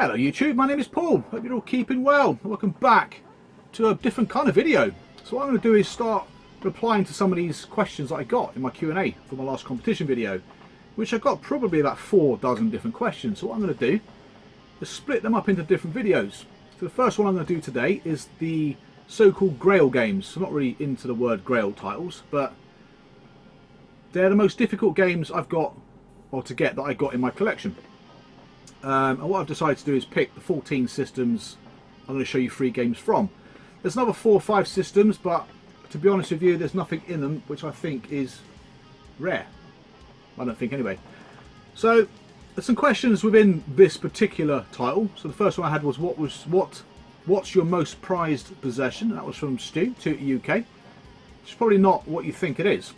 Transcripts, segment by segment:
Hello YouTube, my name is Paul. Hope you're all keeping well. Welcome back to a different kind of video. So what I'm going to do is start replying to some of these questions that I got in my Q&A for my last competition video, which I got probably about 4 dozen different questions. So what I'm going to do is split them up into different videos. So the first one I'm going to do today is the so-called Grail games. I'm not really into the word Grail titles, but they're the most difficult games I've got, or to get, that I got in my collection. And what I've decided to do is pick the 14 systems I'm going to show you 3 games from. There's another 4 or 5 systems, but to be honest with you, there's nothing in them which I think is rare. I don't think anyway. So there's some questions within this particular title. So the first one I had was what's your most prized possession? And that was from Stu, to UK. It's probably not what you think it is.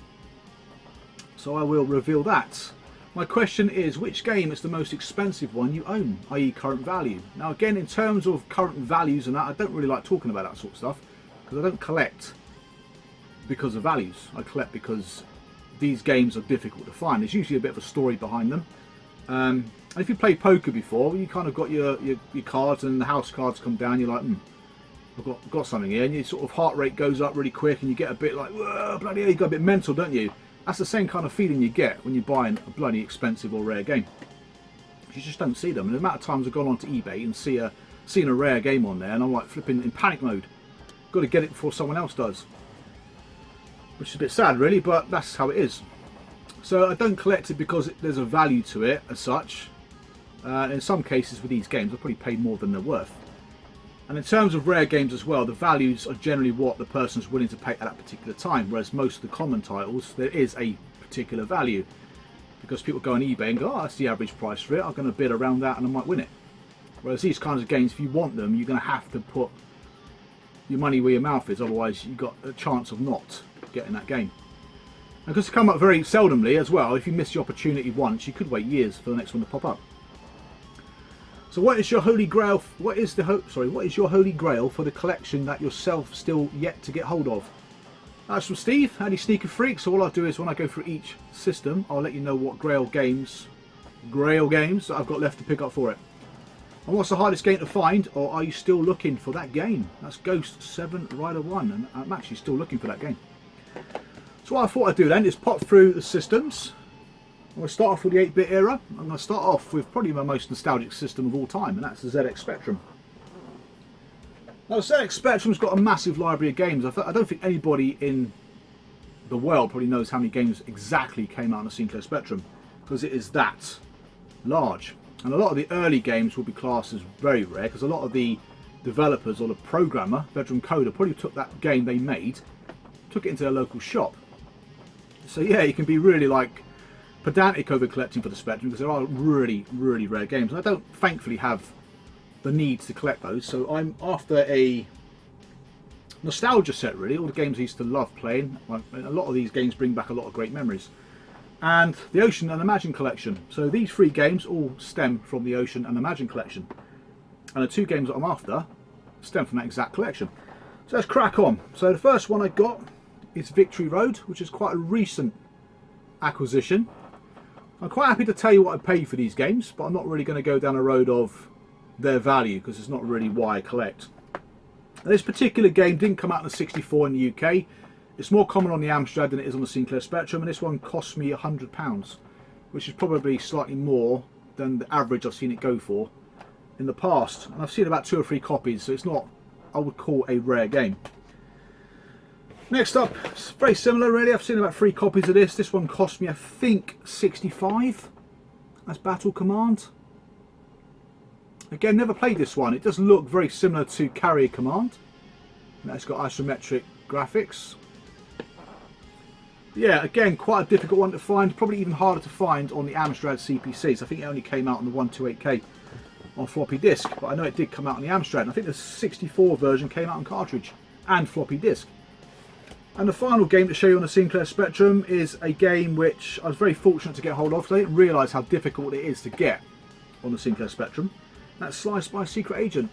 So I will reveal that. My question is, which game is the most expensive one you own, i.e. current value? Now again, in terms of current values and that, I don't really like talking about that sort of stuff, because I don't collect because of values. I collect because these games are difficult to find. There's usually a bit of a story behind them. And if you played poker before, you kind of got your cards, and the house cards come down, you're like, I've got something here, and your sort of heart rate goes up really quick, and you get a bit like, whoa, bloody hell, you got a bit mental, don't you? That's the same kind of feeling you get when you're buying a bloody expensive or rare game. You just don't see them. And the amount of times I've gone onto eBay and seen a rare game on there, and I'm like flipping in panic mode. Got to get it before someone else does. Which is a bit sad really, but that's how it is. So I don't collect it because there's a value to it as such. In some cases with these games, I've probably paid more than they're worth. And in terms of rare games as well, the values are generally what the person's willing to pay at that particular time, whereas most of the common titles, there is a particular value. Because people go on eBay and go, oh, that's the average price for it, I'm going to bid around that and I might win it. Whereas these kinds of games, if you want them, you're going to have to put your money where your mouth is, otherwise you've got a chance of not getting that game. And because they come up very seldomly as well, if you miss the opportunity once, you could wait years for the next one to pop up. So what is your holy grail? What is your holy grail for the collection that yourself still yet to get hold of? That's from Steve, Handy Sneaker Freak. So all I'll do is when I go through each system, I'll let you know what grail games that I've got left to pick up for it. And what's the hardest game to find, or are you still looking for that game? That's Ghost 7 Rider 1, and I'm actually still looking for that game. So what I thought I'd do then is pop through the systems. I'm going to start off with the 8-bit era. I'm going to start off with probably my most nostalgic system of all time, and that's the ZX Spectrum. Now the ZX Spectrum's got a massive library of games. I don't think anybody in the world probably knows how many games exactly came out on the Sinclair Spectrum, because it is that large. And a lot of the early games will be classed as very rare, because a lot of the developers or the programmer, Veteran Coder, probably took that game they made, took it into their local shop. So yeah, you can be really like pedantic over collecting for the Spectrum, because there are really, really rare games, and I don't thankfully have the need to collect those. So I'm after a nostalgia set really, all the games I used to love playing. A lot of these games bring back a lot of great memories. And the Ocean and Imagine collection. So these 3 games all stem from the Ocean and Imagine collection, and the 2 games that I'm after stem from that exact collection. So let's crack on. So the first one I got is Victory Road, which is quite a recent acquisition. I'm quite happy to tell you what I paid for these games, but I'm not really going to go down a road of their value, because it's not really why I collect. Now, this particular game didn't come out on the 64 in the UK. It's more common on the Amstrad than it is on the Sinclair Spectrum, and this one cost me £100, which is probably slightly more than the average I've seen it go for in the past. And I've seen about 2 or 3 copies, so it's not, I would call, a rare game. Next up, it's very similar really. I've seen about 3 copies of this. This one cost me, I think, 65. That's Battle Command. Again, never played this one. It does look very similar to Carrier Command. And it's got isometric graphics. Yeah, again, quite a difficult one to find. Probably even harder to find on the Amstrad CPCs. I think it only came out on the 128K on floppy disk, but I know it did come out on the Amstrad. And I think the 64 version came out on cartridge and floppy disk. And the final game to show you on the Sinclair Spectrum is a game which I was very fortunate to get hold of, because I didn't realise how difficult it is to get on the Sinclair Spectrum. That's Sliced by Secret Agent.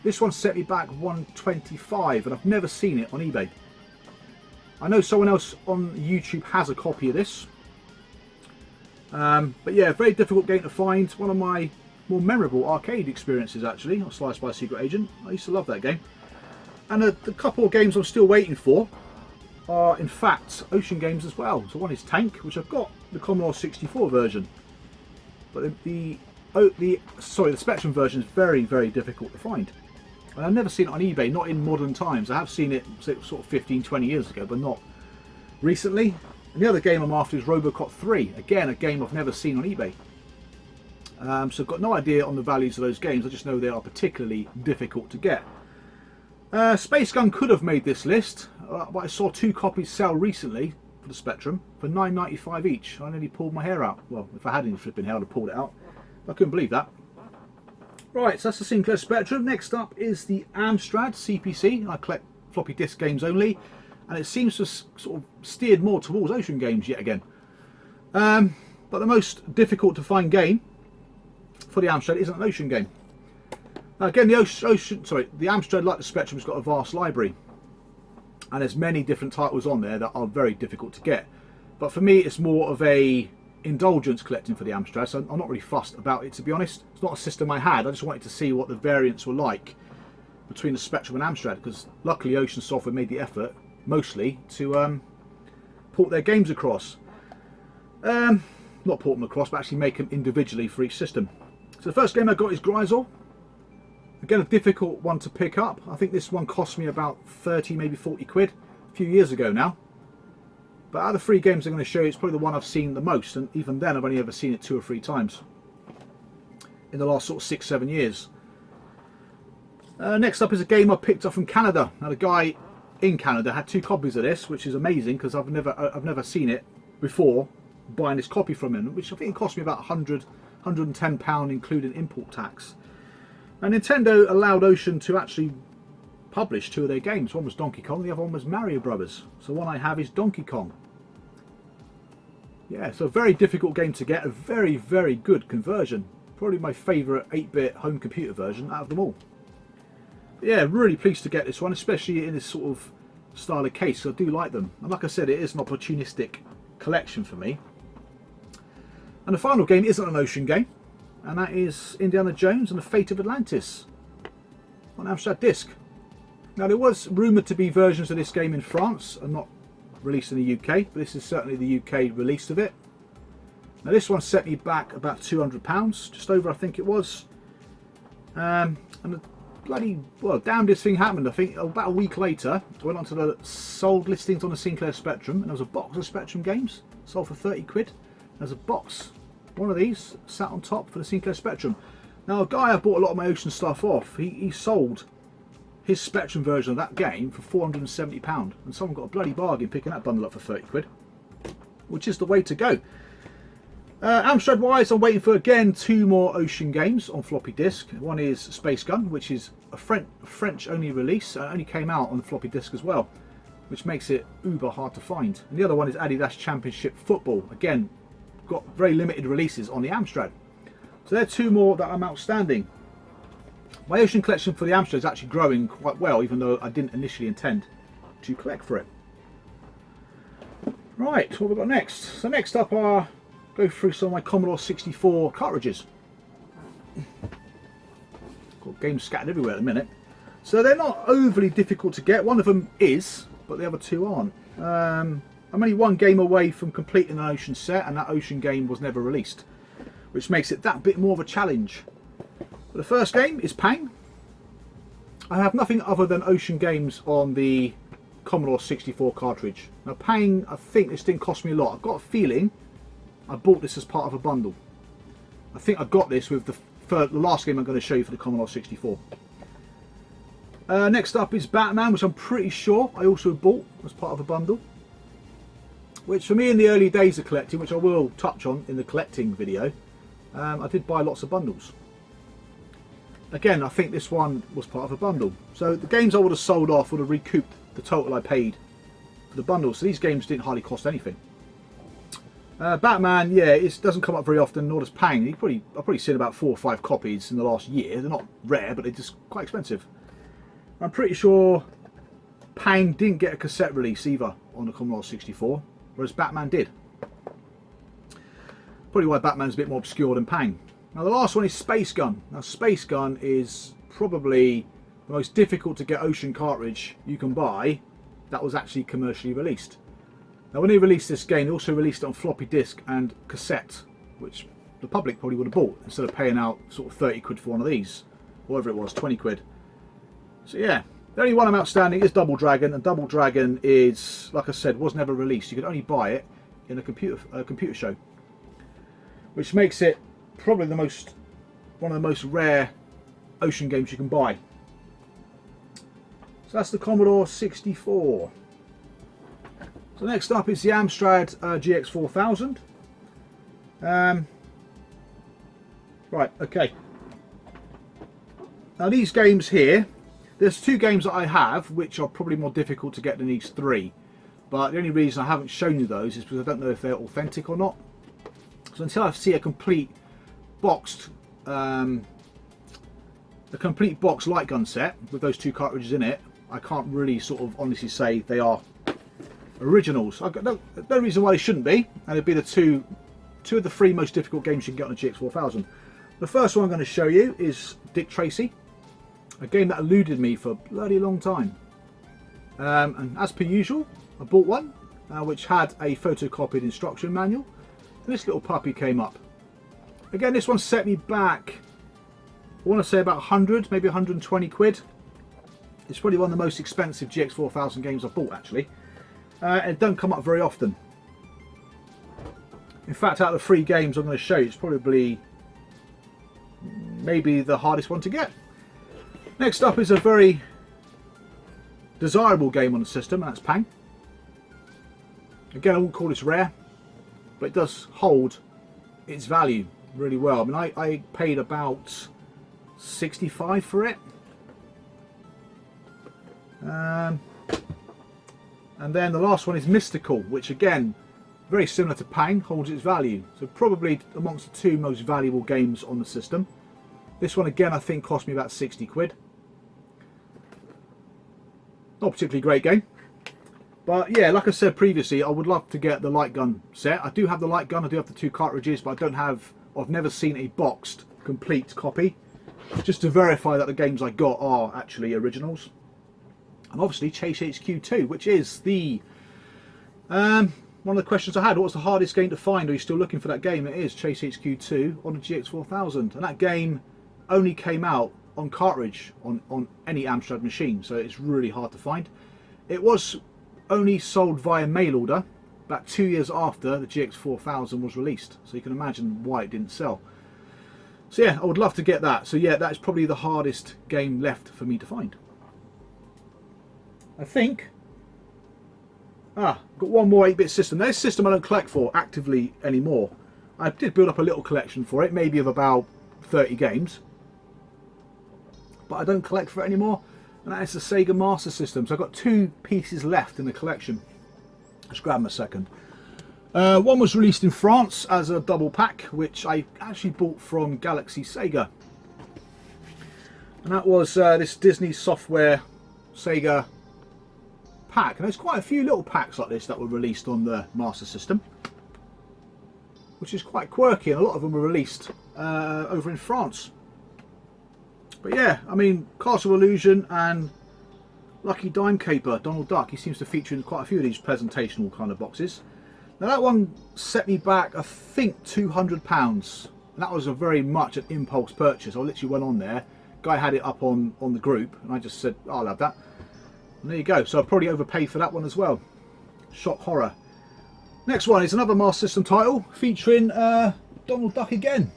This one set me back $125, and I've never seen it on eBay. I know someone else on YouTube has a copy of this. But yeah, very difficult game to find. One of my more memorable arcade experiences actually on Slice by Secret Agent. I used to love that game. And the couple of games I'm still waiting for are in fact Ocean games as well. So one is Tank, which I've got the Commodore 64 version, but the Spectrum version is very, very difficult to find. And I've never seen it on eBay, not in modern times. I have seen it sort of 15-20 years ago, but not recently. And the other game I'm after is Robocop 3. Again, a game I've never seen on eBay. So I've got no idea on the values of those games. I just know they are particularly difficult to get. Space Gun could have made this list, but I saw 2 copies sell recently for the Spectrum for $9.95 each. I nearly pulled my hair out. Well, if I had any flipping hair, I'd have pulled it out. I couldn't believe that. Right, so that's the Sinclair Spectrum. Next up is the Amstrad CPC. I collect floppy disk games only, and it seems to have sort of steered more towards Ocean games yet again. But the most difficult to find game for the Amstrad isn't an Ocean game. Now again, the Amstrad, like the Spectrum, has got a vast library, and there's many different titles on there that are very difficult to get. But for me, it's more of a indulgence collecting for the Amstrad, so I'm not really fussed about it, to be honest. It's not a system I had. I just wanted to see what the variants were like between the Spectrum and Amstrad, because luckily Ocean Software made the effort mostly to port their games across. Not port them across, but actually make them individually for each system. So the first game I got is Grisel. Again, a difficult one to pick up. I think this one cost me about 30, maybe 40 quid a few years ago now. But out of the 3 games I'm going to show you, it's probably the one I've seen the most, and even then I've only ever seen it 2 or 3 times in the last sort of 6-7 years. Next up is a game I picked up from Canada. Now the guy in Canada had 2 copies of this, which is amazing because I've never seen it before buying this copy from him, which I think it cost me about £110 including import tax. And Nintendo allowed Ocean to actually publish 2 of their games. One was Donkey Kong, the other one was Mario Brothers. So one I have is Donkey Kong. Yeah, so a very difficult game to get, a very, very good conversion. Probably my favourite 8-bit home computer version out of them all. But yeah, really pleased to get this one, especially in this sort of style of case. I do like them. And like I said, it is an opportunistic collection for me. And the final game isn't an Ocean game, and that is Indiana Jones and the Fate of Atlantis on Amstrad disc. Now there was rumoured to be versions of this game in France and not released in the UK, but this is certainly the UK release of it. Now this one set me back about £200, just over I think it was. And the bloody, well, damn, this thing happened. I think about a week later I went onto the sold listings on the Sinclair Spectrum, and there was a box of Spectrum games sold for 30 quid. There's a box, one of these, sat on top for the Sinclair Spectrum. Now a guy I bought a lot of my Ocean stuff off, he sold his Spectrum version of that game for £470, and someone got a bloody bargain picking that bundle up for 30 quid, which is the way to go. Amstrad wise, I'm waiting for again 2 more Ocean games on floppy disk. One is Space Gun, which is a French only release, only came out on the floppy disk as well, which makes it uber hard to find. And the other one is Adidas Championship Football, again got very limited releases on the Amstrad. So there are 2 more that I'm outstanding. My Ocean collection for the Amstrad is actually growing quite well, even though I didn't initially intend to collect for it. Right, what have we got next? So next up, I'll go through some of my Commodore 64 cartridges. Got games scattered everywhere at the minute. So they're not overly difficult to get. One of them is, but the other 2 aren't. I'm only 1 game away from completing an Ocean set, and that Ocean game was never released, which makes it that bit more of a challenge. But the first game is Pang. I have nothing other than Ocean games on the Commodore 64 cartridge. Now Pang, I think this didn't cost me a lot. I've got a feeling I bought this as part of a bundle. I think I got this with the last game I'm going to show you for the Commodore 64. Next up is Batman, which I'm pretty sure I also bought as part of a bundle. Which for me in the early days of collecting, which I will touch on in the collecting video, I did buy lots of bundles. Again, I think this one was part of a bundle. So the games I would have sold off would have recouped the total I paid for the bundle. So these games didn't hardly cost anything. Batman, yeah, it doesn't come up very often, nor does Pang. I've probably seen about 4 or 5 copies in the last year. They're not rare, but they're just quite expensive. I'm pretty sure Pang didn't get a cassette release either on the Commodore 64, whereas Batman did. Probably why Batman's a bit more obscure than Pang. Now the last one is Space Gun. Now Space Gun is probably the most difficult to get ocean cartridge you can buy that was actually commercially released. Now when they released this game, they also released it on floppy disk and cassette, which the public probably would have bought instead of paying out sort of 30 quid for one of these, whatever it was, 20 quid. So yeah, the only one I'm outstanding is Double Dragon, and Double Dragon is, like I said, was never released. You could only buy it in a computer show, which makes it probably one of the most rare ocean games you can buy. So that's the Commodore 64. So next up is the Amstrad GX4000. Right, okay. Now these games here, there's two games that I have which are probably more difficult to get than these three. But the only reason I haven't shown you those is because I don't know if they're authentic or not. So until I see a complete box light gun set with those two cartridges in it, I can't really sort of honestly say they are originals. I've got no reason why they shouldn't be, and it'd be the two of the three most difficult games you can get on the GX4000. The first one I'm going to show you is Dick Tracy, a game that eluded me for a bloody long time. And as per usual, I bought one which had a photocopied instruction manual, and this little puppy came up. Again, this one set me back, I want to say about 100, maybe 120 quid. It's probably one of the most expensive GX4000 games I've bought actually. And it don't come up very often. In fact, out of the three games I'm going to show you, it's probably maybe the hardest one to get. Next up is a very desirable game on the system, and that's Pang. Again, I wouldn't call this rare, but it does hold its value really well. I mean, I paid about 65 for it. And then the last one is Mystical, which again, very similar to Pang, holds its value. So probably amongst the two most valuable games on the system. This one again I think cost me about 60 quid. Not a particularly great game. But yeah, like I said previously, I would love to get the light gun set. I do have the light gun, I do have the two cartridges, but I've never seen a boxed complete copy. Just to verify that the games I got are actually originals. And obviously Chase HQ 2, which is the one of the questions I had. What was the hardest game to find? Are you still looking for that game? It is Chase HQ 2 on the GX4000, and that game only came out on cartridge on any Amstrad machine, so it's really hard to find. It was only sold via mail order about 2 years after the GX4000 was released, so you can imagine why it didn't sell. So yeah, I would love to get that. So yeah, that's probably the hardest game left for me to find. I think got one more 8-bit system. Now, this system I don't collect for actively anymore. I did build up a little collection for it, maybe of about 30 games, but I don't collect for it anymore, and that is the Sega Master System. So I've got 2 pieces left in the collection. Let's grab them a second. One was released in France as a double pack, which I actually bought from Galaxy Sega, and that was this Disney software Sega pack. And there's quite a few little packs like this that were released on the Master System, which is quite quirky, and a lot of them were released over in France. But yeah, I mean, Castle of Illusion and Lucky Dime Caper, Donald Duck, he seems to feature in quite a few of these presentational kind of boxes. Now that one set me back, I think, £200, and that was a very much an impulse purchase. I literally went on there, guy had it up on the group, and I just said, oh, I'll have that. And there you go. So I probably overpaid for that one as well. Shock horror. Next one is another Master System title featuring Donald Duck again.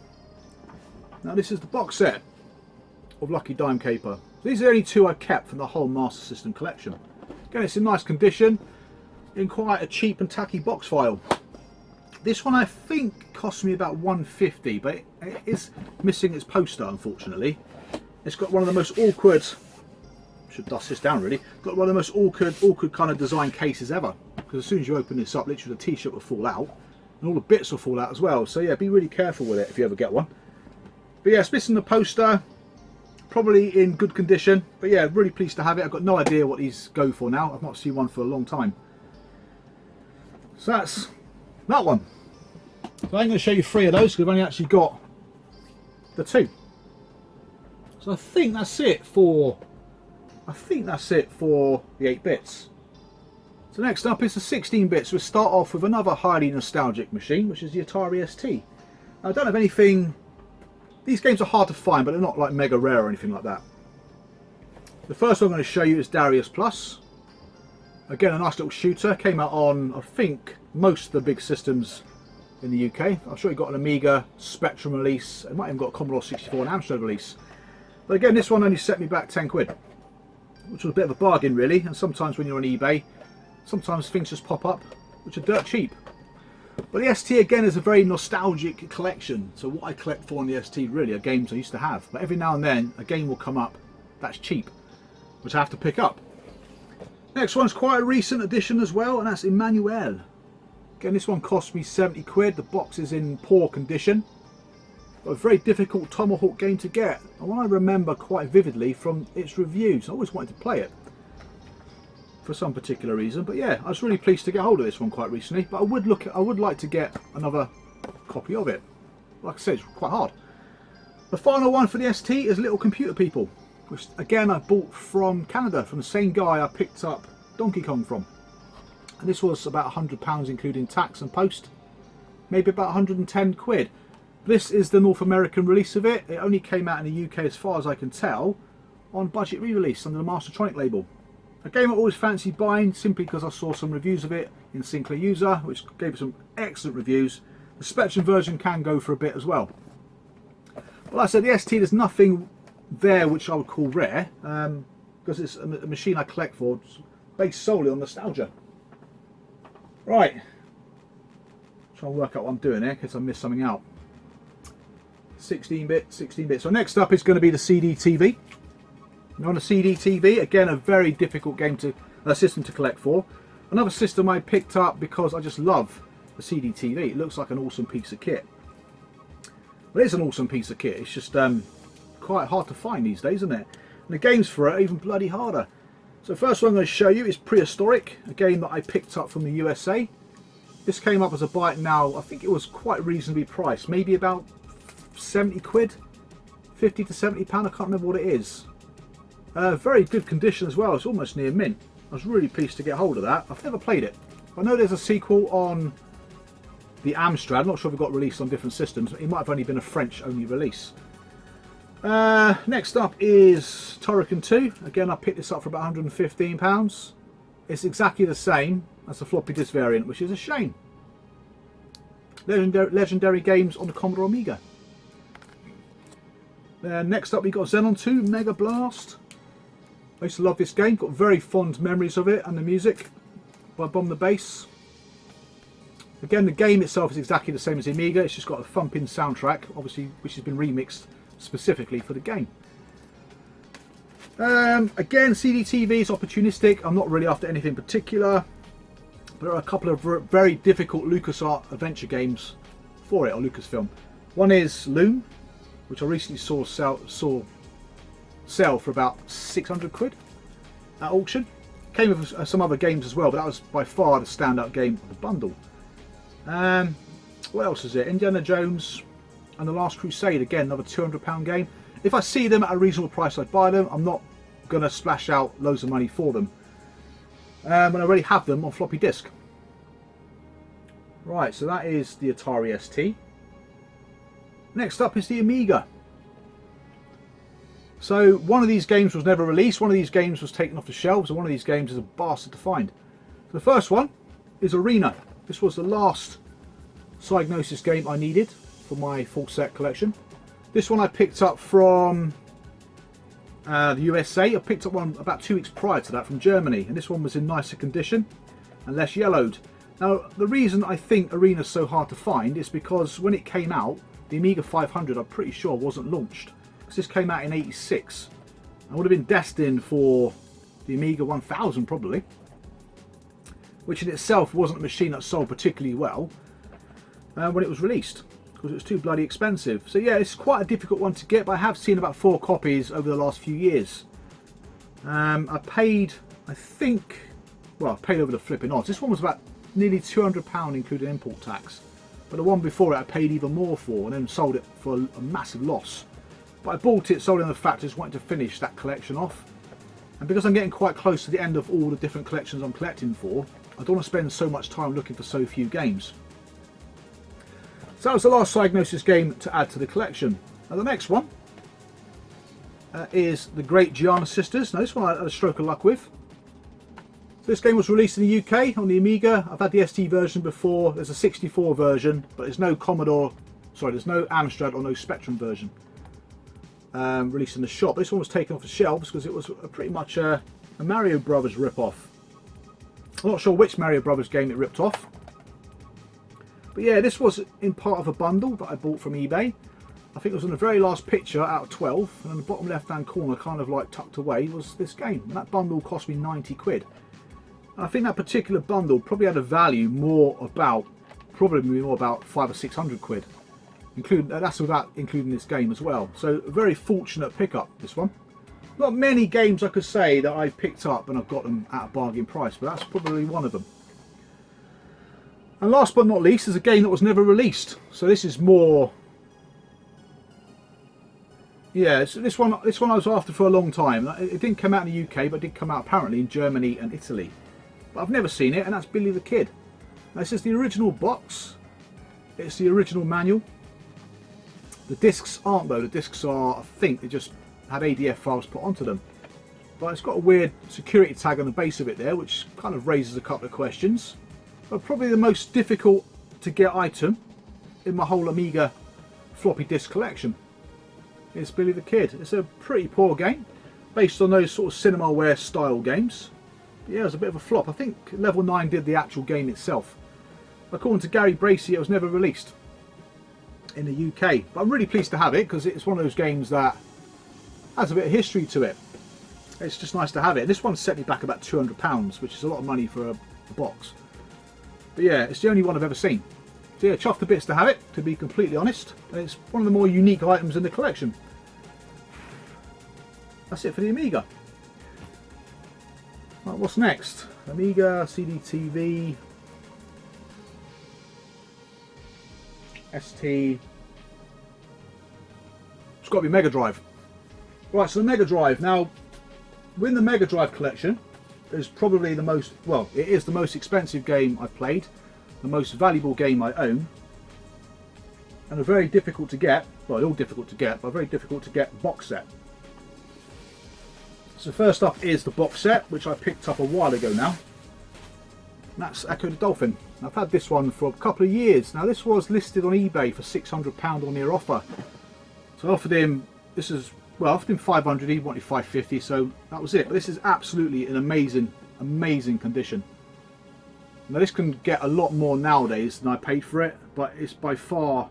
Now this is the box set of Lucky Dime Caper. These are the only 2 I kept from the whole Master System collection. Again, it's in nice condition, in quite a cheap and tacky box file. This one I think cost me about £150, but it is missing its poster, unfortunately. It's got one of the most awkward, should dust this down really, got one of the most awkward kind of design cases ever, because as soon as you open this up, literally the t-shirt will fall out and all the bits will fall out as well. So yeah, be really careful with it if you ever get one. But yeah, it's missing the poster, probably in good condition, but yeah, really pleased to have it. I've got no idea what these go for now. I've not seen one for a long time. So that's that one. So I'm going to show you 3 of those because I've only actually got the two. So I think that's it for the 8 bits. So next up is the 16 bits. We'll start off with another highly nostalgic machine, which is the Atari ST. Now, I don't have anything. These games are hard to find, but they're not like mega rare or anything like that. The first one I'm going to show you is Rarest Plus. Again, a nice little shooter. Came out on, I think, most of the big systems in the UK. I'm sure it got an Amiga Spectrum release. It might even got a Commodore 64 and Amstrad release. But again, this one only set me back 10 quid, which was a bit of a bargain really. And sometimes when you're on eBay, sometimes things just pop up which are dirt cheap. But the ST again is a very nostalgic collection. So what I collect for on the ST really are games I used to have. But every now and then a game will come up that's cheap, which I have to pick up. Next one's quite a recent addition as well, and that's Emmanuel. Again, this one cost me 70 quid. The box is in poor condition. But a very difficult Tomahawk game to get. And one I remember quite vividly from its reviews. I always wanted to play it for some particular reason. But yeah, I was really pleased to get hold of this one quite recently. But I would like to get another copy of it. Like I said, it's quite hard. The final one for the ST is Little Computer People, which again I bought from Canada, from the same guy I picked up Donkey Kong from. And this was about £100 including tax and post, maybe about 110 quid. This is the North American release of it. It only came out in the UK, as far as I can tell, on budget re-release under the Mastertronic label. A game I always fancied buying simply because I saw some reviews of it in Sinclair User, which gave it some excellent reviews. The Spectrum version can go for a bit as well. But like I said, the ST, there's nothing there which I would call rare, because it's a machine I collect for, based solely on nostalgia. Right, try and work out what I'm doing here because I missed something out. 16-bit. So next up is going to be the CD TV. Now on the CD TV, again a very difficult system to collect for. Another system I picked up because I just love the CD TV. It looks like an awesome piece of kit. Well, it is an awesome piece of kit. It's just quite hard to find these days, isn't it? And the games for it are even bloody harder. So first one I'm going to show you is Prehistoric, a game that I picked up from the USA. This came up as a buy it now. I think it was quite reasonably priced, maybe about 70 quid, 50 to 70 pound. I can't remember what it is. Very good condition as well. It's almost near mint. I was really pleased to get hold of that. I've never played it. I know there's a sequel on the Amstrad. I'm not sure if it got released on different systems. It might have only been a French only release. Next up is Turrican 2. Again, I picked this up for about £115. It's exactly the same as the floppy disk variant, which is a shame. Legendary games on the Commodore Amiga. Next up we got Xenon 2 Mega Blast. I used to love this game, got very fond memories of it and the music by Bomb the Bass. Again, the game itself is exactly the same as the Amiga, it's just got a thumping soundtrack, obviously, which has been remixed specifically for the game. Again, CD TV is opportunistic. I'm not really after anything particular. There are a couple of very difficult LucasArts adventure games for it, or Lucasfilm. One is Loom, which I recently saw sell for about 600 quid at auction. Came with some other games as well, but that was by far the standout game of the bundle. What else is it? Indiana Jones and The Last Crusade, again another £200 game. If I see them at a reasonable price, I'd buy them. I'm not going to splash out loads of money for them when I already have them on floppy disk. Right, so that is the Atari ST. Next up is the Amiga. So one of these games was never released, one of these games was taken off the shelves, and one of these games is a bastard to find. So the first one is Arena. This was the last Psygnosis game I needed for my full set collection. This one I picked up from the USA. I picked up one about 2 weeks prior to that from Germany, and this one was in nicer condition and less yellowed. Now the reason I think Arena is so hard to find is because when it came out, the Amiga 500 I'm pretty sure wasn't launched, because this came out in '86. I would have been destined for the Amiga 1000 probably, which in itself wasn't a machine that sold particularly well when it was released, because it was too bloody expensive. So yeah, it's quite a difficult one to get, but I have seen about 4 copies over the last few years. I paid, I think, well, I paid over the flipping odds. This one was about nearly £200 including import tax. but the one before it I paid even more for, and then sold it for a massive loss. But I bought it solely on the fact I just wanted to finish that collection off. And because I'm getting quite close to the end of all the different collections I'm collecting for, I don't want to spend so much time looking for so few games. So that was the last Psygnosis game to add to the collection. Now the next one is the Great Giana Sisters. Now this one I had a stroke of luck with. So this game was released in the UK on the Amiga. I've had the ST version before. There's a 64 version, but there's no there's no Amstrad or no Spectrum version released in the shop. This one was taken off the shelves because it was pretty much a Mario Brothers rip-off. I'm not sure which Mario Brothers game it ripped off. But yeah, this was in part of a bundle that I bought from eBay. I think it was on the very last picture out of 12, and in the bottom left hand corner, kind of like tucked away, was this game. And that bundle cost me 90 quid. And I think that particular bundle probably had a value probably more about 500 or 600 quid. That's without including this game as well. So a very fortunate pickup, this one. Not many games I could say that I've picked up and I've got them at a bargain price, but that's probably one of them. And last but not least is a game that was never released. So this is more... Yeah, so this one I was after for a long time. It didn't come out in the UK, but it did come out apparently in Germany and Italy. But I've never seen it, and that's Billy the Kid. Now, this is the original box. It's the original manual. The discs aren't though. The discs are, I think, they just had ADF files put onto them. But it's got a weird security tag on the base of it there, which kind of raises a couple of questions. But probably the most difficult to get item in my whole Amiga floppy disk collection is Billy the Kid. It's a pretty poor game, based on those sort of Cinemaware style games. But yeah, it was a bit of a flop. I think Level 9 did the actual game itself. According to Gary Bracey, it was never released in the UK. But I'm really pleased to have it, because it's one of those games that has a bit of history to it. It's just nice to have it. This one set me back about £200, which is a lot of money for a box. But yeah, it's the only one I've ever seen. So yeah, chuffed to bits to have it, to be completely honest. And it's one of the more unique items in the collection. That's it for the Amiga. Right, what's next? Amiga, CD-TV, ST. It's got to be Mega Drive. Right, so the Mega Drive. Now, within the Mega Drive collection, is probably the most, well, it is the most expensive game I've played, the most valuable game I own, and a very difficult to get, well, all difficult to get, but a very difficult to get box set. So first up is the box set, which I picked up a while ago now. And that's Echo the Dolphin. I've had this one for a couple of years. Now this was listed on eBay for £600 on their offer. So I offered him, I offered him 500, he wanted 550, so that was it. But this is absolutely an amazing condition. Now this can get a lot more nowadays than I paid for it, but it's by far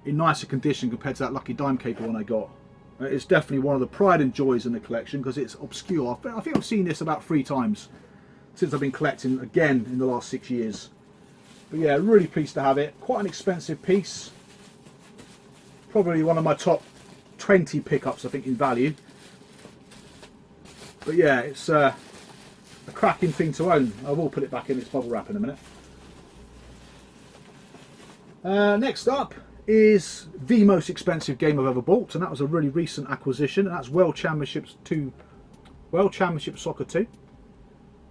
in nicer condition compared to that Lucky Dime Caper one I got. It's definitely one of the pride and joys in the collection because it's obscure. I think I've seen this about 3 times since I've been collecting again in the last 6 years. But yeah, really pleased to have it. Quite an expensive piece. Probably one of my top 20 pickups, I think, in value. But yeah, it's a cracking thing to own. I will put it back in its bubble wrap in a minute. Next up is the most expensive game I've ever bought, and that was a really recent acquisition, and that's World Championships Soccer 2.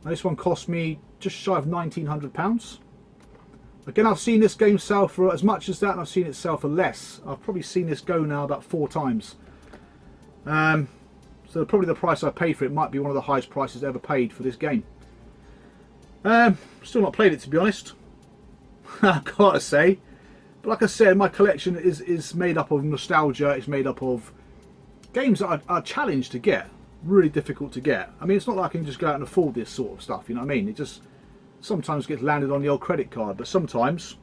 Now, this one cost me just shy of £1,900. Again, I've seen this game sell for as much as that, and I've seen it sell for less. I've probably seen this go now about 4 times. So probably the price I paid for it might be one of the highest prices ever paid for this game. Still not played it, to be honest. I've got to say. But like I said, my collection is made up of nostalgia. It's made up of games that are a challenge to get. Really difficult to get. I mean, it's not like I can just go out and afford this sort of stuff, you know what I mean? It just sometimes gets landed on the old credit card, but sometimes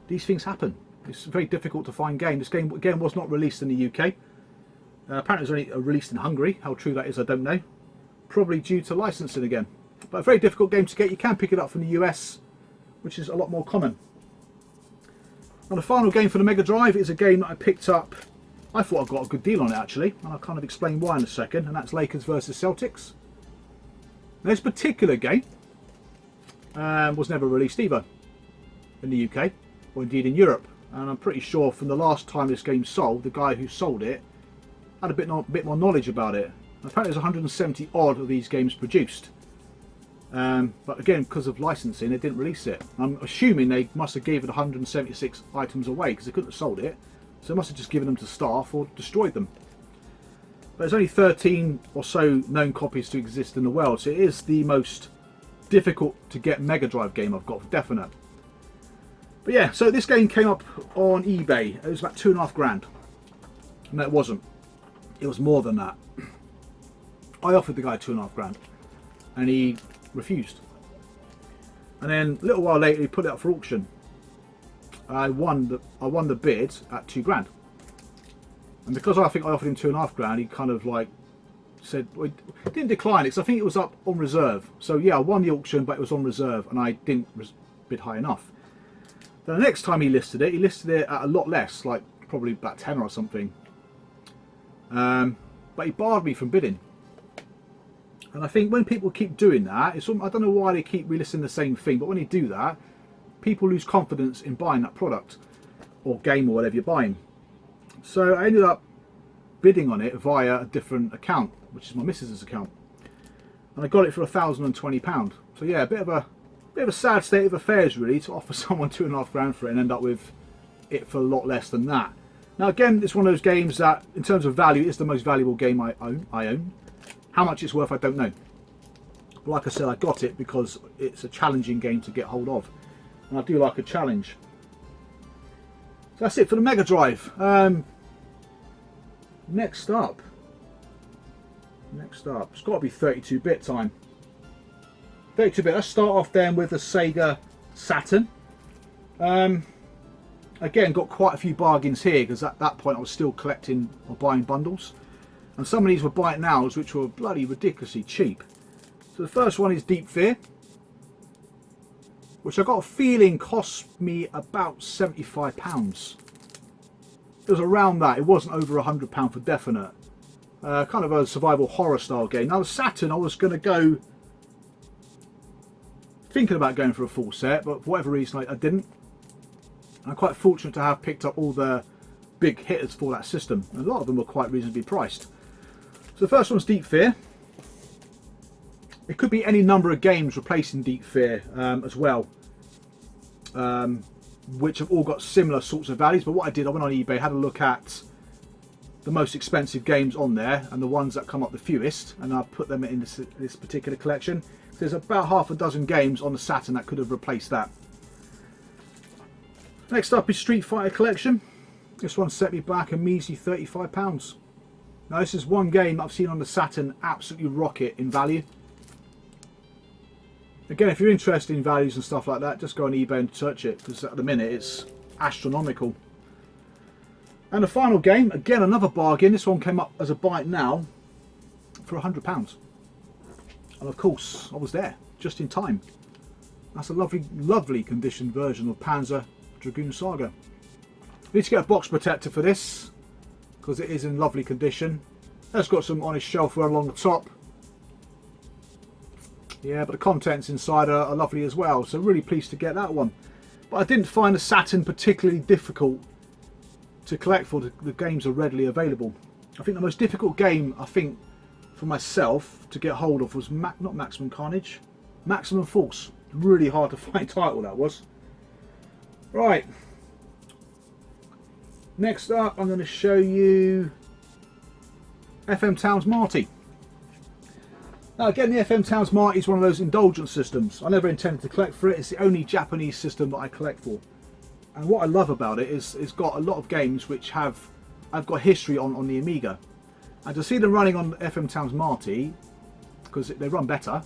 these things happen. It's very difficult to find games. This game again was not released in the UK. Apparently it was only released in Hungary. How true that is, I don't know. Probably due to licensing again. But a very difficult game to get. You can pick it up from the US, which is a lot more common. And the final game for the Mega Drive is a game that I picked up. I thought I got a good deal on it actually, and I'll kind of explain why in a second, and that's Lakers versus Celtics. Now, this particular game was never released either. in the UK, or indeed in Europe. And I'm pretty sure from the last time this game sold, the guy who sold it had a bit more knowledge about it. Apparently there's 170 odd of these games produced. But again, because of licensing, they didn't release it. I'm assuming they must have given 176 items away because they couldn't have sold it. So they must have just given them to staff or destroyed them. But there's only 13 or so known copies to exist in the world, so it is the most difficult to get Mega Drive game I've got for definite. But yeah, so this game came up on eBay. It was about £2.5 grand. No, it wasn't. It was more than that. I offered the guy £2.5 grand, and he refused. And then a little while later, he put it up for auction. I won the bid at £2 grand. And because I think I offered him £2.5 grand, he kind of like said, well, he didn't decline it because I think it was up on reserve. So yeah, I won the auction, but it was on reserve, and I didn't bid high enough. Then the next time he listed it at a lot less, like probably about 10 or something. But he barred me from bidding. And I think when people keep doing that, I don't know why they keep relisting the same thing, but when they do that, people lose confidence in buying that product or game or whatever you're buying. So I ended up bidding on it via a different account, which is my missus's account, and I got it for £1,020. So yeah, a bit of a sad state of affairs really, to offer someone £2.5 grand for it and end up with it for a lot less than that. Now again, it's one of those games that, in terms of value, is the most valuable game I own. How much it's worth, I don't know. But like I said, I got it because it's a challenging game to get hold of, and I do like a challenge. So that's it for the Mega Drive. Next up, it's got to be 32-bit time. 32-bit. Let's start off then with the Sega Saturn. Again, got quite a few bargains here because at that point I was still collecting or buying bundles, and some of these were buy it nows which were bloody ridiculously cheap. So the first one is Deep Fear, which I got a feeling cost me about £75. It was around that. It wasn't over £100 for definite. Kind of a survival horror style game. Now the Saturn, I was going to go thinking about going for a full set, but for whatever reason I didn't. I'm quite fortunate to have picked up all the big hitters for that system. A lot of them were quite reasonably priced. So the first one's Deep Fear. It could be any number of games replacing Deep Fear as well, which have all got similar sorts of values. But what I did, I went on eBay, had a look at the most expensive games on there and the ones that come up the fewest, and I put them in this particular collection. There's about half a dozen games on the Saturn that could have replaced that. Next up is Street Fighter Collection. This one set me back a measly £35. Now this is one game I've seen on the Saturn absolutely rocket in value. Again, if you're interested in values and stuff like that, just go on eBay and search it, because at the minute it's astronomical. And the final game, again another bargain. This one came up as a buy it now for £100. And of course I was there just in time. That's a lovely conditioned version of Panzer Dragoon Saga. Need to get a box protector for this because it is in lovely condition. It's got some honest shelfware along the top. Yeah, but the contents inside are lovely as well, so really pleased to get that one. But I didn't find the Saturn particularly difficult to collect for. The games are readily available. I think the most difficult game, I think, for myself to get hold of was not Maximum Carnage, Maximum Force. Really hard to find title that was. Right. Next up, I'm going to show you FM Towns Marty. Now again, the FM Towns Marty is one of those indulgent systems. I never intended to collect for it. It's the only Japanese system that I collect for. And what I love about it is it's got a lot of games which I've got history on the Amiga. And to see them running on FM Towns Marty, because they run better,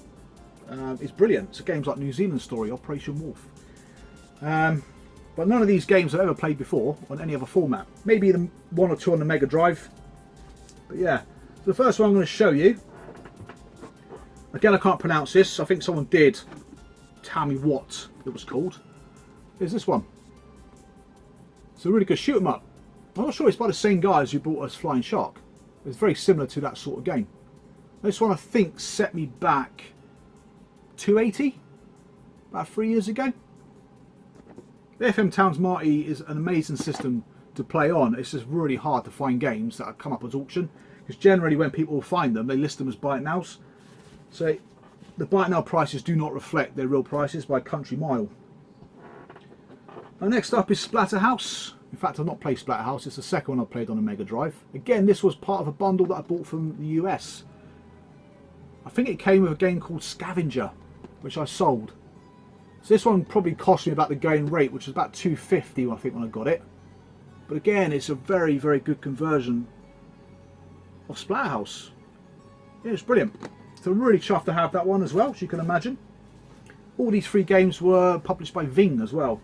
is brilliant. So games like New Zealand Story, Operation Wolf. But none of these games I've ever played before on any other format. Maybe the one or two on the Mega Drive. But yeah, so the first one I'm going to show you. Again, I can't pronounce this. I think someone did tell me what it was called. Is this one. It's a really good shoot 'em up. I'm not sure it's by the same guys who bought us Flying Shark. It's very similar to that sort of game. This one I think set me back £280 about 3 years ago. The FM Towns Marty is an amazing system to play on. It's just really hard to find games that come up as auction, because generally when people find them, they list them as buy it nows. So the buy it now prices do not reflect their real prices by country mile. Now next up is Splatterhouse. In fact, I've not played Splatterhouse. It's the second one I've played on a Mega Drive. Again, this was part of a bundle that I bought from the US. I think it came with a game called Scavenger, which I sold. So this one probably cost me about the going rate, which was about $2.50 I think when I got it. But again, it's a very, very good conversion of Splatterhouse. Yeah, it's brilliant. So I'm really chuffed to have that one as well, as you can imagine. All these 3 games were published by Ving as well.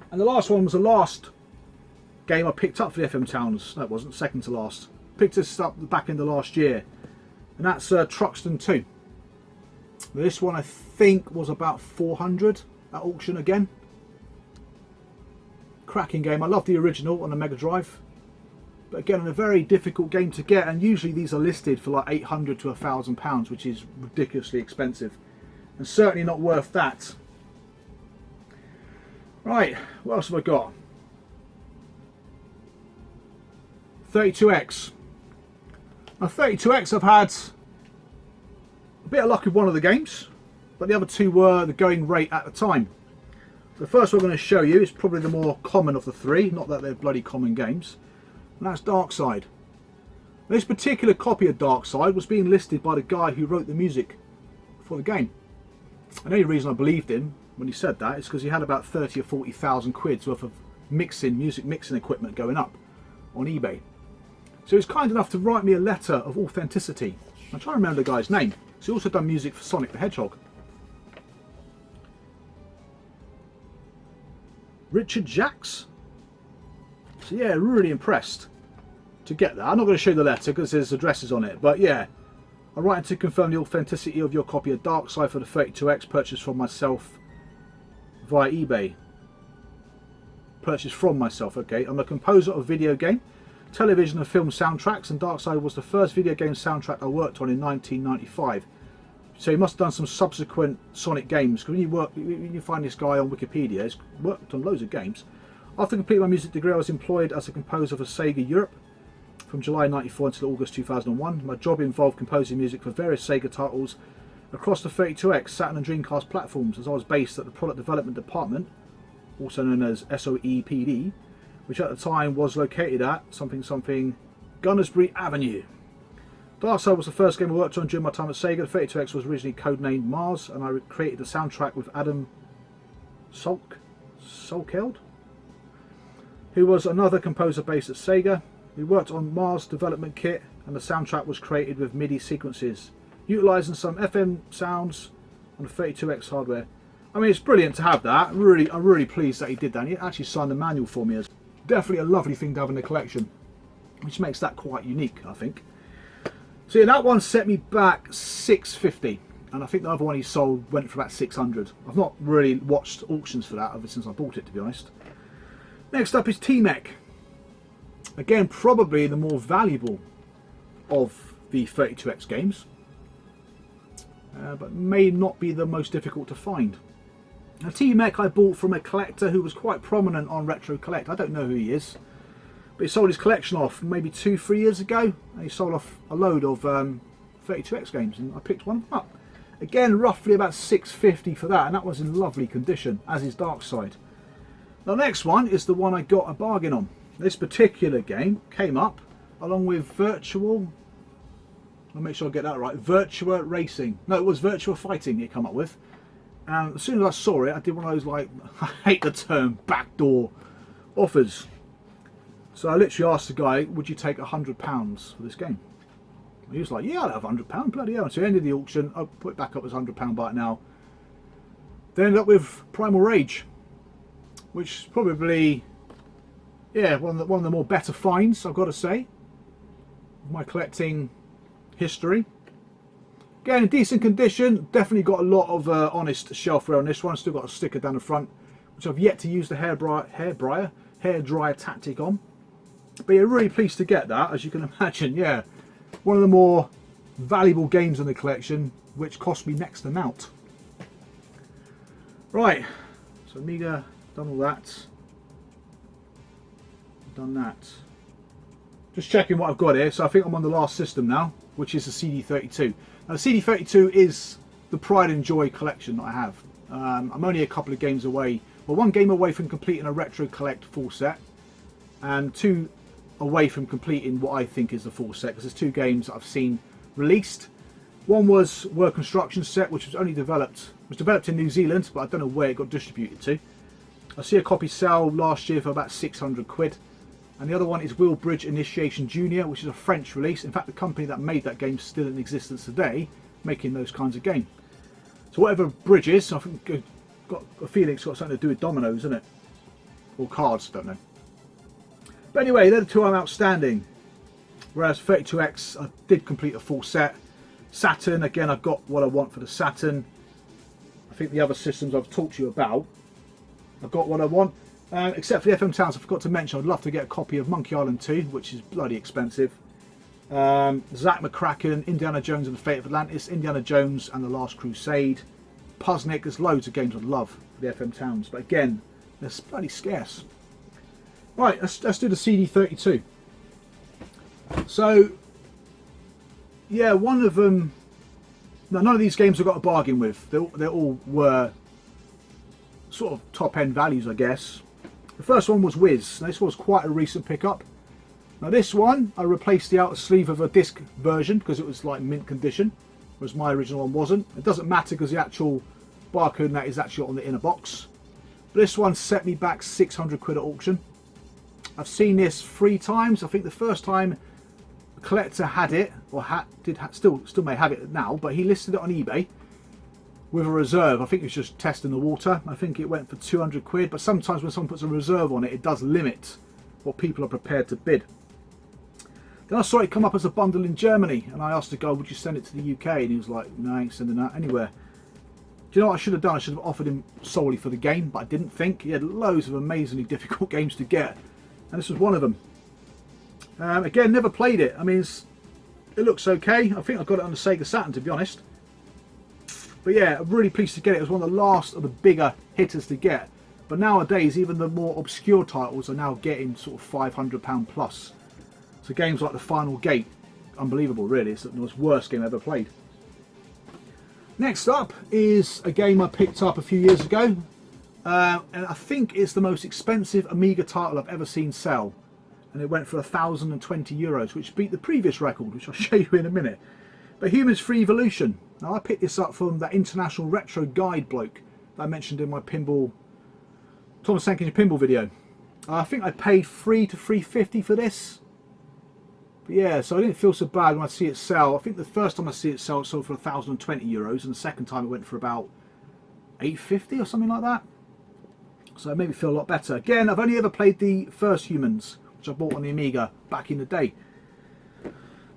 And the last one was the last game I picked up for the FM Towns. No, it wasn't, second to last. Picked this up the back end of last year. And that's Truxton 2. This one I think was about 400 at auction again. Cracking game. I love the original on the Mega Drive. But again, a very difficult game to get, and usually these are listed for like 800 to £1,000, which is ridiculously expensive. And certainly not worth that. Right, what else have I got? 32X. Now 32X I've had a bit of luck with one of the games, but the other 2 were the going rate at the time. The first one I'm going to show you is probably the more common of the 3, not that they're bloody common games, and that's Darkside. This particular copy of Darkside was being listed by the guy who wrote the music for the game. And the only reason I believed him when he said that is because he had about 30 or 40,000 quid's worth of music mixing equipment going up on eBay. So he was kind enough to write me a letter of authenticity. I'm trying to remember the guy's name. He's also done music for Sonic the Hedgehog. Richard Jacks. So yeah, really impressed to get that. I'm not going to show you the letter because there's addresses on it, but yeah, I'm writing to confirm the authenticity of your copy of Darkside for the 32X purchased from myself via eBay. Purchased from myself, okay. I'm a composer of video game, television and film soundtracks, and Darkside was the first video game soundtrack I worked on in 1995. So he must have done some subsequent Sonic games, because when you find this guy on Wikipedia, he's worked on loads of games. After completing my music degree, I was employed as a composer for Sega Europe from July 94 until August 2001. My job involved composing music for various Sega titles across the 32X, Saturn and Dreamcast platforms, as I was based at the Product Development Department, also known as SOEPD, which at the time was located at something Gunnersbury Avenue. Darkside was the first game I worked on during my time at Sega. The 32X was originally codenamed Mars, and I created the soundtrack with Adam Solkeld, who was another composer based at Sega. We worked on Mars development kit, and the soundtrack was created with MIDI sequences, utilising some FM sounds on the 32X hardware. I mean, it's brilliant to have that. I'm really pleased that he did that. And he actually signed the manual for me. It's definitely a lovely thing to have in the collection, which makes that quite unique, I think. So yeah, that one set me back $650, and I think the other one he sold went for about 600. I've not really watched auctions for that ever since I bought it, to be honest. Next up is T-Mech. Again, probably the more valuable of the 32X games, but may not be the most difficult to find. Now, T-Mech I bought from a collector who was quite prominent on Retro Collect. I don't know who he is, but he sold his collection off maybe 2-3 years ago, and he sold off a load of 32X games, and I picked one of them up. Again, roughly about $650 for that, and that was in lovely condition, as is Darkside. The next one is the one I got a bargain on. This particular game came up along with Virtual, I'll make sure I get that right, Virtua Racing. No, it was Virtua Fighting it came up with. And as soon as I saw it, I did one of those, like, I hate the term, backdoor offers. So I literally asked the guy, would you take £100 for this game? He was like, yeah, I'll have £100, bloody hell. So he ended the auction, I put it back up as £100 buy it now. Then ended up with Primal Rage, which is probably, yeah, one of the more better finds, I've got to say, my collecting history. Again, in decent condition, definitely got a lot of honest shelfware on this one. Still got a sticker down the front, which I've yet to use the hair dryer tactic on. But yeah, really pleased to get that, as you can imagine. Yeah, one of the more valuable games in the collection, which cost me next to naught. Right, so So Amiga, done all that. Done that. Just checking what I've got here. So I think I'm on the last system now, which is the CD32. Now the CD32 is the pride and joy collection that I have. I'm only a couple of games away, well, one game away from completing a retro collect full set, and 2 away from completing what I think is the full set, because there's 2 games that I've seen released. One was Word Construction Set, which was developed in New Zealand, but I don't know where it got distributed to. I see a copy sell last year for about 600 quid. And the other one is Wheel Bridge Initiation Junior, which is a French release. In fact, the company that made that game is still in existence today, making those kinds of games. So whatever Bridge is, I think I've got a feeling it's got something to do with dominoes, isn't it? Or cards, don't know. But anyway, they're the 2 I'm outstanding. Whereas 32X, I did complete a full set. Saturn, again, I've got what I want for the Saturn. I think the other systems I've talked to you about, I've got what I want. Except for the FM Towns, I forgot to mention I'd love to get a copy of Monkey Island 2, which is bloody expensive. Zack McCracken, Indiana Jones and the Fate of Atlantis, Indiana Jones and the Last Crusade, Puzznic. There's loads of games I'd love for the FM Towns, but again, they're bloody scarce. Right, let's do the CD32. So, yeah, one of them. Now, none of these games I got a bargain with. They all were sort of top end values, I guess. The first one was Wiz. Now, this was quite a recent pickup. Now this one, I replaced the outer sleeve of a disc version because it was like mint condition, whereas my original one wasn't. It doesn't matter because the actual barcode and that is actually on the inner box. But this one set me back 600 quid at auction. I've seen this 3 times. I think the first time a collector had it, or still may have it now, but he listed it on eBay with a reserve. I think it was just testing the water. I think it went for 200 quid, but sometimes when someone puts a reserve on it, it does limit what people are prepared to bid. Then I saw it come up as a bundle in Germany, and I asked the guy, would you send it to the UK? And he was like, no, I ain't sending that anywhere. Do you know what I should have done? I should have offered him solely for the game, but I didn't think. He had loads of amazingly difficult games to get, and this was one of them. Again, never played it. I mean, it looks okay. I think I got it on the Sega Saturn, to be honest. But yeah, I'm really pleased to get it. It was one of the last of the bigger hitters to get. But nowadays, even the more obscure titles are now getting sort of £500 plus. So games like The Final Gate, unbelievable really. It's the most worst game I ever played. Next up is a game I picked up a few years ago. And I think it's the most expensive Amiga title I've ever seen sell. And it went for €1,020, which beat the previous record, which I'll show you in a minute. But Humans Free Evolution. Now I picked this up from that International Retro Guide bloke that I mentioned in my pinball, Thomas Sankin's pinball video. I think I paid $3 to $3.50 for this. But yeah, so I didn't feel so bad when I see it sell. I think the first time I see it sell, it sold for €1,020, and the second time it went for about $8.50 or something like that. So it made me feel a lot better. Again, I've only ever played the first Humans, which I bought on the Amiga back in the day.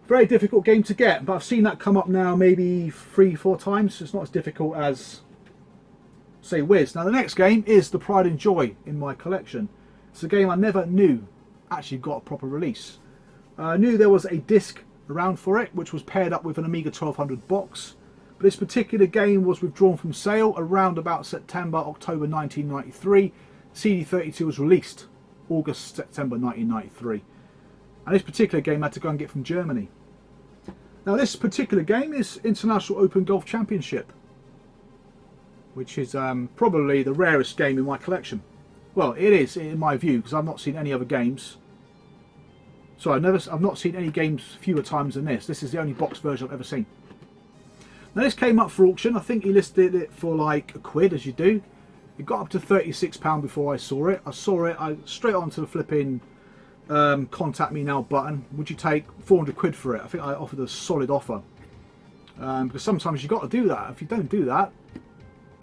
Very difficult game to get, but I've seen that come up now maybe 3-4 times. It's not as difficult as, say, Wiz. Now the next game is the pride and joy in my collection. It's a game I never knew actually got a proper release. I knew there was a disc around for it, which was paired up with an Amiga 1200 box. But this particular game was withdrawn from sale around about September, October 1993. CD32 was released August, September 1993. And this particular game I had to go and get from Germany. Now this particular game is International Open Golf Championship, which is probably the rarest game in my collection. Well, it is in my view, because I've not seen any other games. So I've not seen any games fewer times than this. This is the only box version I've ever seen. Now this came up for auction. I think he listed it for like £1, as you do. It got up to £36 before I saw it. I straight onto the flipping contact me now button. Would you take 400 quid for it? I think I offered a solid offer. Because sometimes you've got to do that. If you don't do that,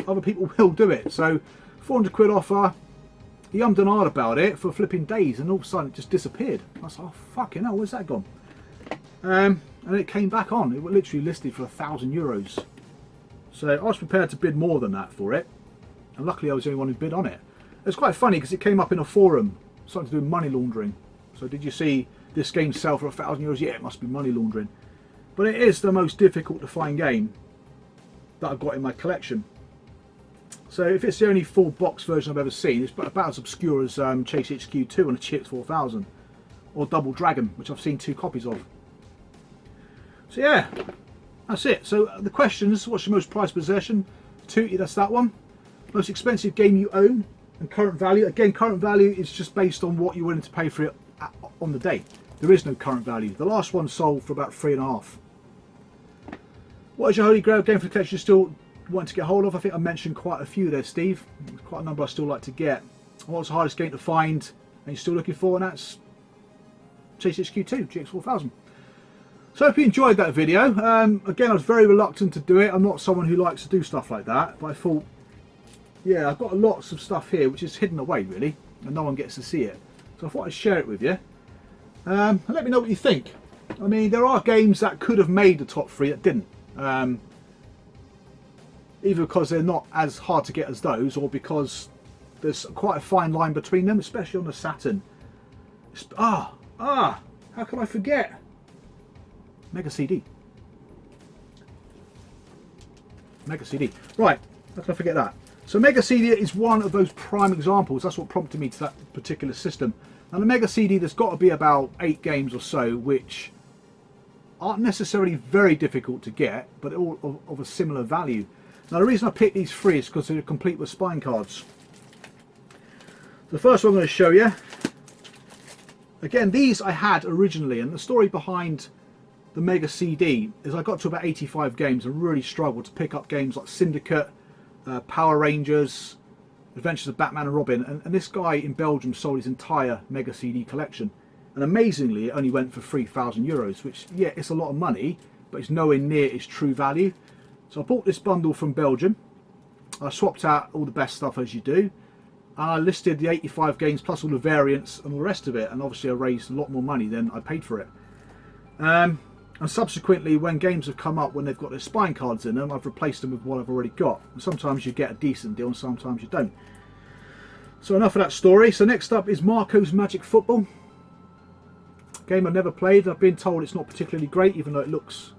other people will do it. So 400 quid offer. He ummed and ahed about it for flipping days, and all of a sudden it just disappeared. I was like, oh fucking hell, where's that gone? And it came back on. It was literally listed for €1,000. So I was prepared to bid more than that for it, and luckily I was the only one who bid on it. It's quite funny because it came up in a forum, something to do with money laundering. So did you see this game sell for €1,000? Yeah, it must be money laundering. But it is the most difficult to find game that I've got in my collection. So if it's the only full box version I've ever seen, it's about as obscure as Chase HQ2 on a GX 4000, or Double Dragon, which I've seen 2 copies of. So yeah, that's it. So the questions: what's your most prized possession? Tootie, that's that one. Most expensive game you own, and current value. Again, current value is just based on what you're willing to pay for it on the day. There is no current value. The last one sold for about 3.5. What is your holy grail game for the collection you still want to get hold of? I think I mentioned quite a few there, Steve. There's quite a number I still like to get. What's the hardest game to find and you're still looking for? And that's Chase HQ2 GX 4000. So I hope you enjoyed that video. Again, I was very reluctant to do it. I'm not someone who likes to do stuff like that, but I thought, yeah, I've got lots of stuff here which is hidden away really, and no one gets to see it. So I thought I'd share it with you. And let me know what you think. I mean, there are games that could have made the top 3 that didn't. Either because they're not as hard to get as those, or because there's quite a fine line between them, especially on the Saturn. How can I forget? Mega CD. Mega CD. Right, how can I forget that? So Mega CD is one of those prime examples. That's what prompted me to that particular system. Now the Mega CD, there's got to be about 8 games or so which aren't necessarily very difficult to get, but all of a similar value. Now the reason I picked these 3 is because they're complete with spine cards. The first one I'm going to show you, again, these I had originally, and the story behind the Mega CD is I got to about 85 games and really struggled to pick up games like Syndicate, Power Rangers, Adventures of Batman and Robin, and this guy in Belgium sold his entire Mega CD collection, and amazingly it only went for €3,000, which, yeah, it's a lot of money, but it's nowhere near its true value. So I bought this bundle from Belgium. I swapped out all the best stuff as you do, and I listed the 85 games plus all the variants and all the rest of it, and obviously I raised a lot more money than I paid for it. And subsequently, when games have come up when they've got their spine cards in them, I've replaced them with what I've already got. And sometimes you get a decent deal and sometimes you don't. So enough of that story. So next up is Marco's Magic Football. Game I've never played. I've been told it's not particularly great, even though it looks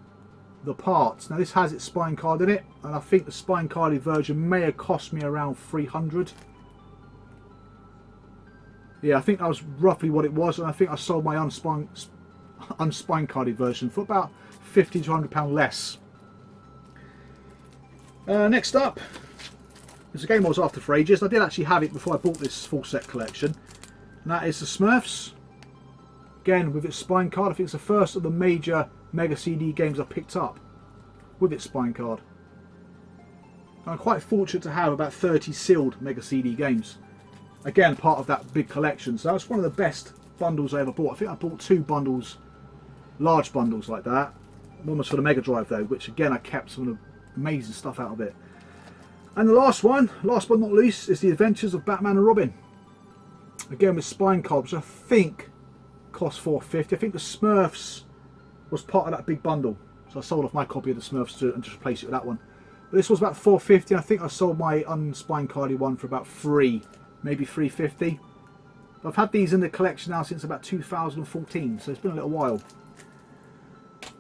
the parts. Now this has its spine card in it, and I think the spine carded version may have cost me around 300. Yeah, I think that was roughly what it was, and I think I sold my unspine carded version for about £50 to £100 less. Next up is a game I was after for ages. I did actually have it before I bought this full set collection, and that is the Smurfs. Again, with its spine card. I think it's the first of the major Mega CD games I picked up with its spine card. And I'm quite fortunate to have about 30 sealed Mega CD games. Again, part of that big collection. So that's one of the best bundles I ever bought. I think I bought 2 bundles, large bundles like that. One was for the Mega Drive though, which again I kept some of the amazing stuff out of it. And the last one, last but not least, is the Adventures of Batman and Robin. Again with spine card, which I think cost £4.50. I think the Smurfs was part of that big bundle, so I sold off my copy of the Smurfs and just replaced it with that one. But this was about £4.50. I think I sold my unspine carded one for about £3, maybe £3.50. I've had these in the collection now since about 2014, so it's been a little while.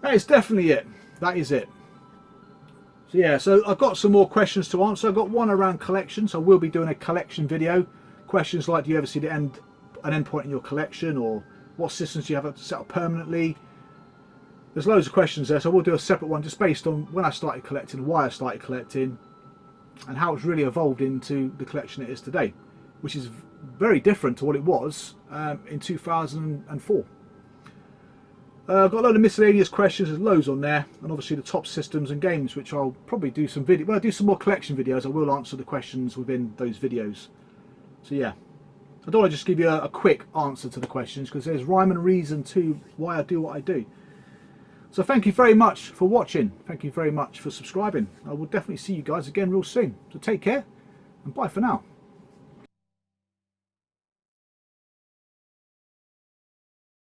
That is definitely it. That is it. So yeah, so I've got some more questions to answer. I've got one around collections. So I will be doing a collection video. Questions like, do you ever see an end point in your collection, or what systems do you have set up permanently? There's loads of questions there, so we'll do a separate one just based on when I started collecting, why I started collecting, and how it's really evolved into the collection it is today, which is very different to what it was in 2004. I've got a load of miscellaneous questions. There's loads on there, and obviously the top systems and games, which I'll probably do some video. When I do some more collection videos, I will answer the questions within those videos. So yeah, I don't want to just give you a quick answer to the questions, because there's rhyme and reason to why I do what I do. So thank you very much for watching. Thank you very much for subscribing. I will definitely see you guys again real soon. So take care, and bye for now.